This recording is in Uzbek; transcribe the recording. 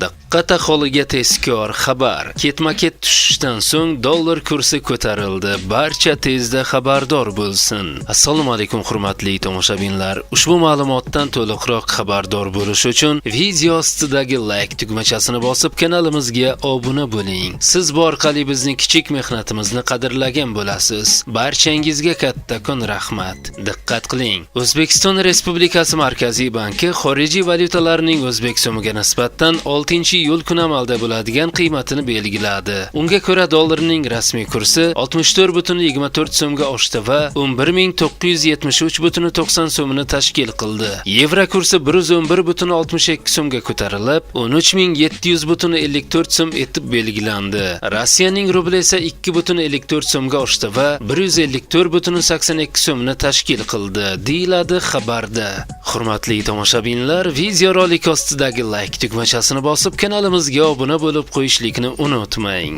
Diqqat aholiga tezkor xabar. Ketma-ket tushishdan so'ng dollar kursi ko'tarildi. Barcha tezda xabardor bo'lsin. Assalomu alaykum hurmatli tomoshabinlar. Ushbu ma'lumotdan to'liqroq xabardor bo'lish uchun video ostidagi like tugmachasini bosib kanalimizga obuna bo'ling. Siz bu orqali bizning kichik mehnatimizni qadrlagan bo'lasiz. Barchangizga kattakon rahmat. Diqqat qiling. O'zbekiston Respublikasi Markaziy banki xorijiy valyutalarning O'zbek so'miga nisbatan 6-iyul kuni amalda bo'ladigan qiymatini belgiladi. Unga ko'ra dollarning rasmiy kursi 64,24 so'mga oshdi va 11973,90 so'mni tashkil qildi. Yevro kursi 111,62 so'mga ko'tarilib, 13754 so'm etib belgilandi. Rossiyaning rubli esa 2,54 so'mga oshdi va 154,82 so'mni tashkil qildi, deyiladi xabarda. Hurmatli tomoshabinlar, video rolik ostidagi like tugmachasini bosib kanalimizga obuna bo'lib qo'yishlikni unutmang.